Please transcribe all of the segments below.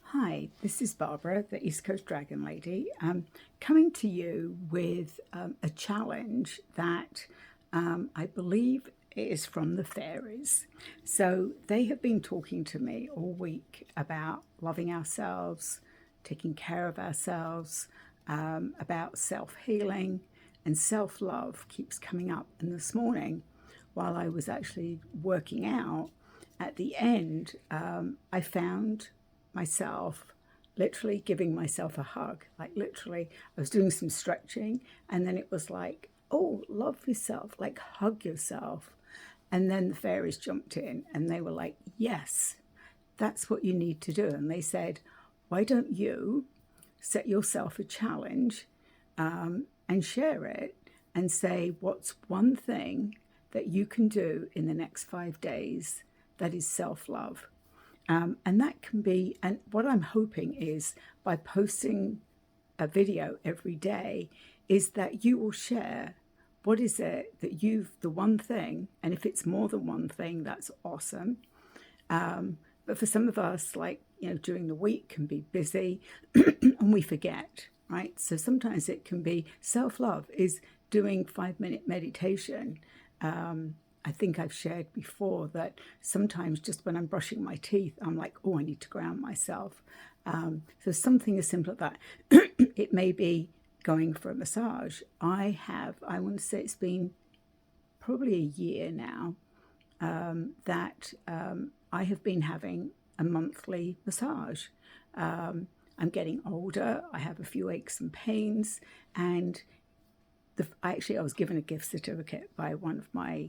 Hi, this is Barbara, the East Coast Dragon Lady, coming to you with a challenge that I believe is from the fairies. So they have been talking to me all week about loving ourselves, taking care of ourselves, about self-healing, and self-love keeps coming up. And this morning, while I was actually working out, at the end, I found myself literally giving myself a hug. Like, literally, I was doing some stretching, and then it was like, oh, love yourself, like, hug yourself. And then the fairies jumped in and they were like, yes, that's what you need to do. And they said, why don't you set yourself a challenge and share it and say, what's one thing that you can do in the next 5 days that is self-love? And that can be, and what I'm hoping is by posting a video every day, is that you will share what is it that the one thing, and if it's more than one thing, that's awesome. But for some of us, like, during the week can be busy and we forget, right? So sometimes it can be self-love is doing 5-minute meditation. I think I've shared before that sometimes just when I'm brushing my teeth, I'm like, oh, I need to ground myself. So something as simple as that. It may be going for a massage. I want to say it's been probably a year now that I have been having a monthly massage. I'm getting older. I have a few aches and pains, and I was given a gift certificate by one of my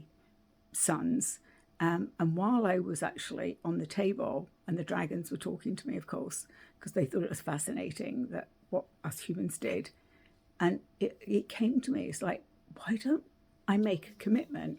sons. And while I was actually on the table, and the dragons were talking to me, of course, because they thought it was fascinating that what us humans did. And it came to me, it's like, why don't I make a commitment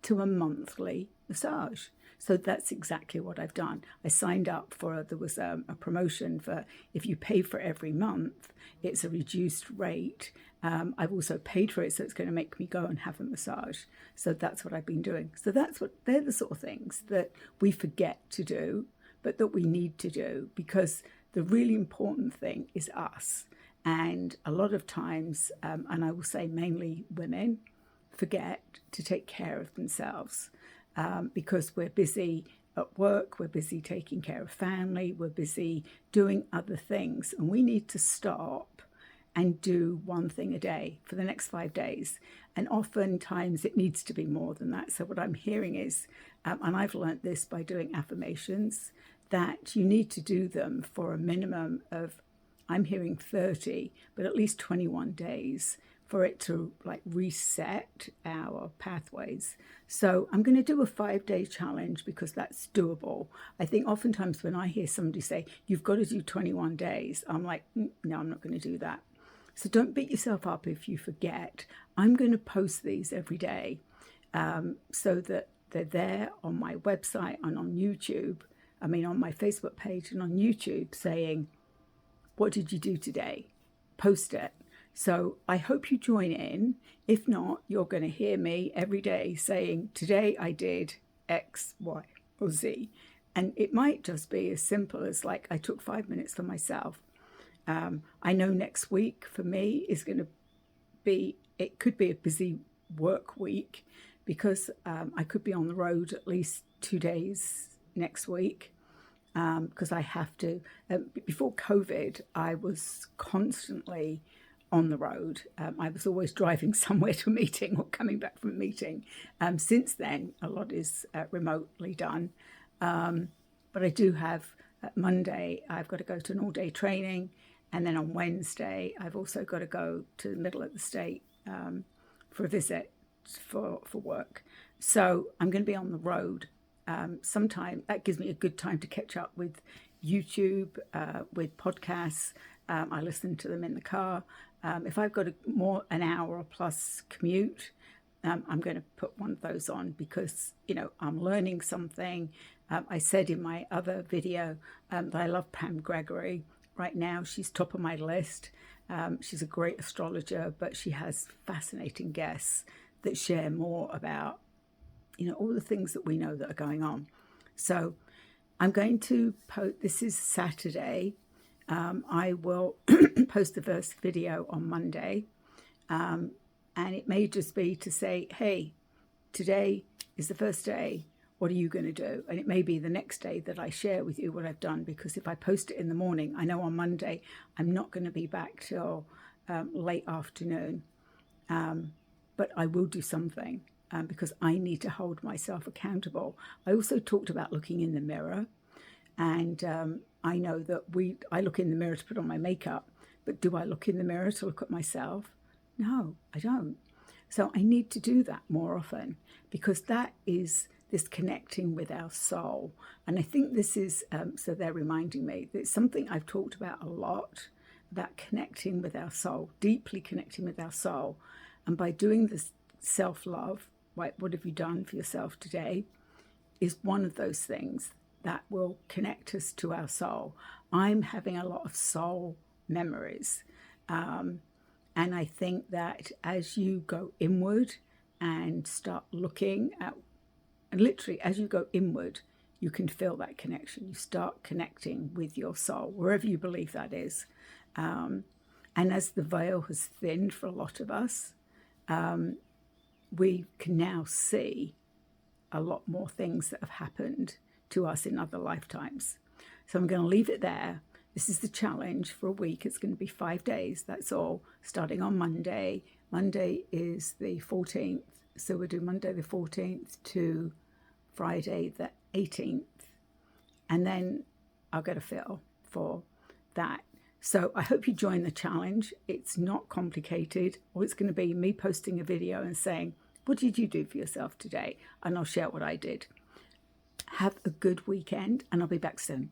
to a monthly massage? So that's exactly what I've done. I signed up there was a promotion for if you pay for every month, it's a reduced rate. I've also paid for it, so it's going to make me go and have a massage. So that's what I've been doing. So they're the sort of things that we forget to do, but that we need to do, because the really important thing is us. And a lot of times, and I will say mainly women, forget to take care of themselves because we're busy at work, we're busy taking care of family, we're busy doing other things, and we need to stop and do one thing a day for the next 5 days. And oftentimes it needs to be more than that. So what I'm hearing is, and I've learned this by doing affirmations, that you need to do them for a minimum of, I'm hearing 30, but at least 21 days for it to like reset our pathways. So I'm going to do a 5-day challenge because that's doable. I think oftentimes when I hear somebody say, you've got to do 21 days, I'm like, no, I'm not going to do that. So don't beat yourself up if you forget. I'm going to post these every day so that they're there on my website and on YouTube. I mean, on my Facebook page and on YouTube, saying, what did you do today? Post it. So I hope you join in. If not, you're going to hear me every day saying, today I did X, Y, or Z. And it might just be as simple as like, I took 5 minutes for myself. I know next week for me is going to be, it could be a busy work week because I could be on the road at least 2 days next week. Because I have to. Before COVID, I was constantly on the road. I was always driving somewhere to a meeting or coming back from a meeting. Since then, a lot is remotely done. But I do have Monday, I've got to go to an all-day training. And then on Wednesday, I've also got to go to the middle of the state for a visit for work. So I'm going to be on the road. Sometime that gives me a good time to catch up with YouTube, with podcasts. I listen to them in the car. If I've got an hour or plus commute, I'm going to put one of those on because, I'm learning something. I said in my other video that I love Pam Gregory. Right now, she's top of my list. She's a great astrologer, but she has fascinating guests that share more about all the things that we know that are going on. So I'm going to post, this is Saturday. I will post the first video on Monday. And it may just be to say, hey, today is the first day. What are you going to do? And it may be the next day that I share with you what I've done, because if I post it in the morning, I know on Monday I'm not going to be back till late afternoon. But I will do something because I need to hold myself accountable. I also talked about looking in the mirror. And I know that I look in the mirror to put on my makeup, but do I look in the mirror to look at myself? No, I don't. So I need to do that more often, because that is this connecting with our soul. And I think this is, so they're reminding me, that it's something I've talked about a lot, about connecting with our soul, deeply connecting with our soul. And by doing this self-love, like what have you done for yourself today, is one of those things that will connect us to our soul. I'm having a lot of soul memories. And I think that as you go inward and start looking at, and literally as you go inward, you can feel that connection. You start connecting with your soul, wherever you believe that is. And as the veil has thinned for a lot of us, we can now see a lot more things that have happened to us in other lifetimes. So I'm going to leave it there. This is the challenge for a week. It's going to be 5 days. That's all, starting on Monday. Monday is the 14th. So we'll do Monday the 14th to Friday the 18th. And then I'll get a feel for that. So I hope you join the challenge. It's not complicated. All it's going to be me posting a video and saying, what did you do for yourself today? And I'll share what I did. Have a good weekend, and I'll be back soon.